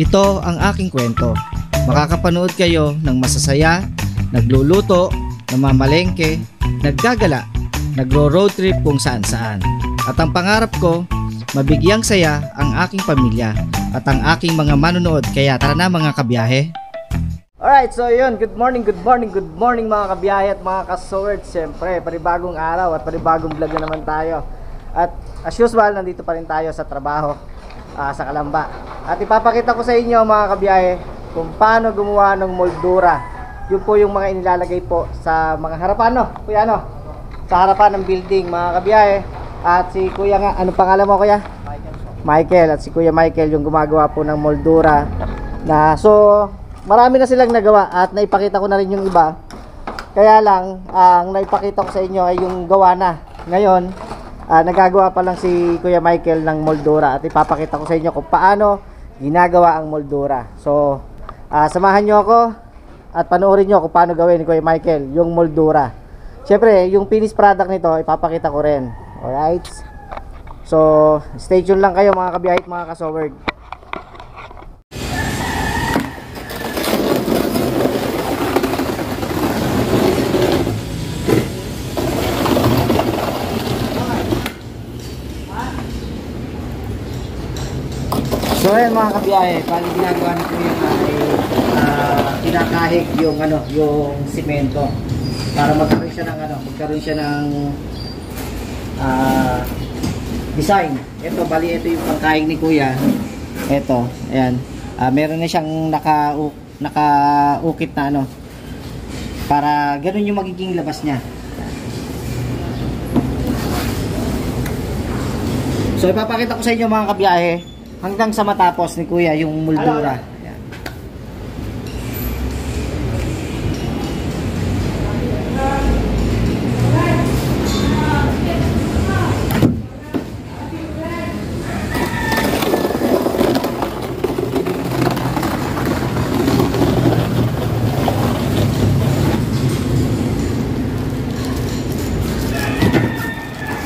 Ito ang aking kwento. Makakapanood kayo ng masasaya, nagluluto, namamalengke, naggagala, nagro-road trip kung saan-saan. At ang pangarap ko, mabigyang saya ang aking pamilya at ang aking mga manonood. Kaya tara na mga kabiyahe. Alright, so yun, good morning mga kabiyahe at mga ka-swords. Siyempre, panibagong araw at panibagong vlog na naman tayo. At as usual, nandito pa rin tayo sa trabaho sa Calamba. At ipapakita ko sa inyo mga kabiyahe kung paano gumawa ng moldura. Yun po yung mga inilalagay po sa mga harapan, no? Kuya, no? Sa harapan ng building mga kabiyahe. At si kuya nga, anong pangalan mo kuya? Michael. At si kuya Michael yung gumagawa po ng moldura na so marami na silang nagawa at naipakita ko na rin yung iba. Kaya lang ang naipakita ko sa inyo ay yung gawa na. Ngayon nagagawa pa lang si kuya Michael ng moldura at ipapakita ko sa inyo kung paano ginagawa ang moldura. So samahan nyo ako at panoorin nyo kung paano gawin ni kuya Michael yung moldura. Siyempre yung finished product nito ipapakita ko rin. Alright, so stay tuned lang kayo mga kabiyahe at mga kasowerd. So ayan mga kabiyahe, paano ginagawa nito yung kinakahig yung yung simento para magkaroon siya ng design. Ito bali ito yung pagkahig ni kuya. Ito, ayan. Meron na siyang nakaukit na para ganun yung magiging labas niya. So ipapakita ko sa inyo mga kabiyahe hanggang sa matapos ni kuya yung moldura. Ayan.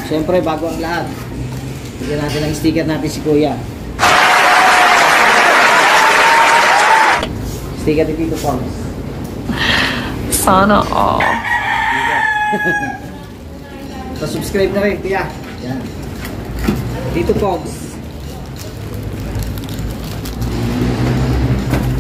Siyempre bago ang lahat, bigyan natin ang sticker natin si kuya. Sticker ni Tito Pogs. Sana all. So subscribe na rin kuya. Yan. Tito Pogs.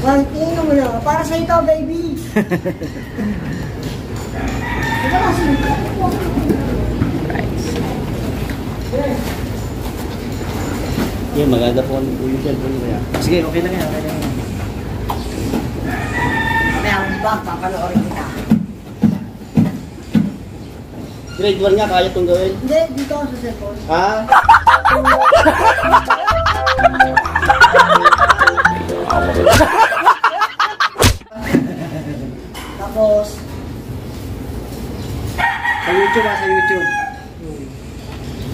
Tingnan mo na, para sa ito baby. Yeah, maganda po ang ulo dyan. Sige, okay lang yan. Okay lang yan. Meron ba? Papanoorin kita. Grade 1 nga, kaya itong gawin? Hindi, dito ako sa cellphone. Ha? Tapos Sa YouTube sa YouTube.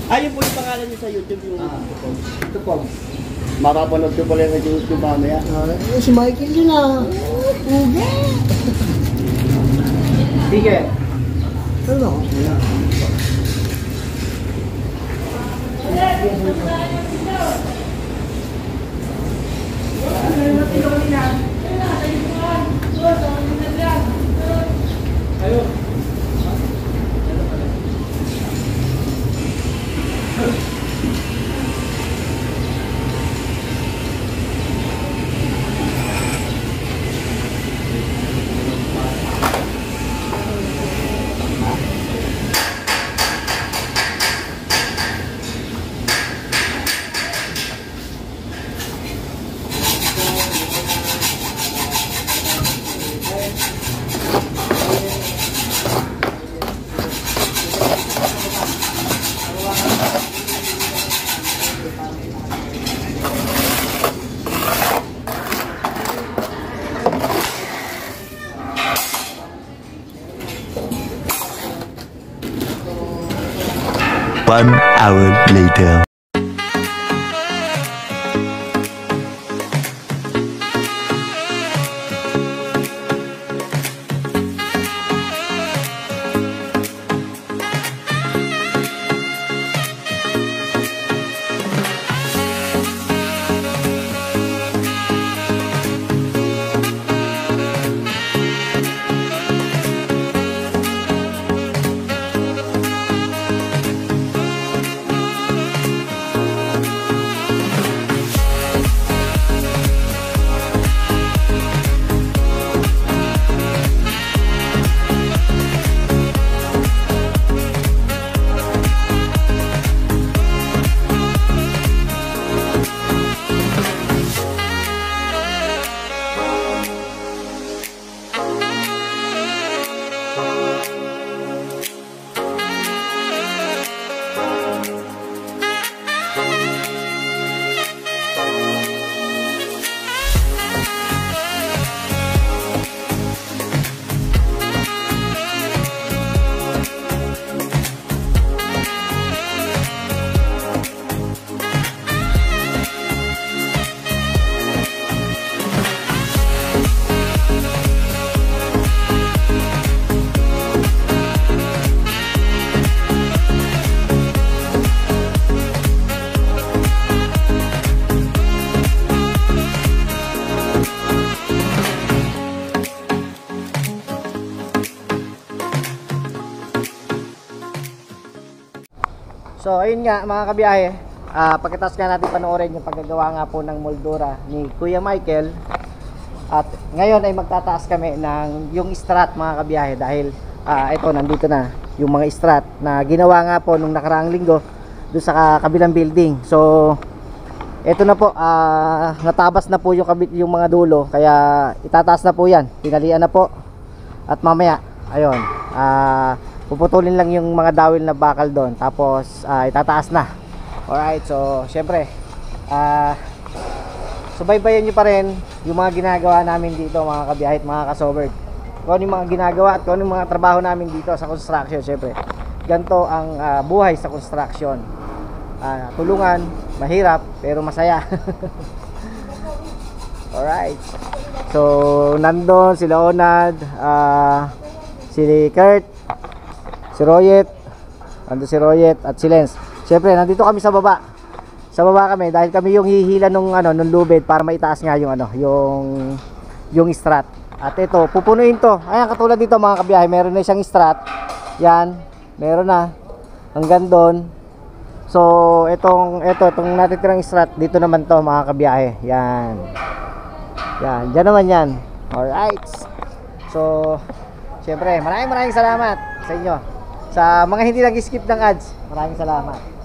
Ayun po yung pangalan niyo sa YouTube yung ito po. Makapanood ko pala yung YouTube mamaya. si Michael yun Uge. Sige. Ano? Ayun. One hour later. So ayun nga mga kabiyahe, pagkatapos nga natin panoorin yung paggagawa nga po ng moldura ni Kuya Michael, at ngayon ay magtataas kami ng yung strat mga kabiyahe, dahil ito nandito na yung mga strat na ginawa nga po nung nakaraang linggo doon sa kabilang building. So ito na po, natabas na po yung mga dulo, kaya itataas na po yan, tinalian na po, at mamaya ayun, puputulin lang yung mga dawil na bakal doon, tapos itataas na. Alright, so syempre subaybayan nyo pa rin yung mga ginagawa namin dito mga kabiyahe at mga kasobert, kung ano yung mga ginagawa at kung ano yung mga trabaho namin dito sa construction. Syempre ganito ang buhay sa construction, tulungan, mahirap pero masaya. Alright, so nandun sila Onad, si Kurt, si Royet, nandun si Royet at si Lens. Siyempre nandito kami sa baba. Sa baba kami dahil kami yung hihila nung nung lubid para maitaas nga yung yung strat. At ito, pupunuin to. Ayan, katulad dito mga kabiyahe, meron na siyang strat. Yan, meron na hanggang doon. So itong natitirang strat dito naman to mga kabiyahe. Yan. Yan, diyan naman yan. Alright. So siyempre, maraming salamat sa inyo. Sa mga hindi nag-skip ng ads, maraming salamat.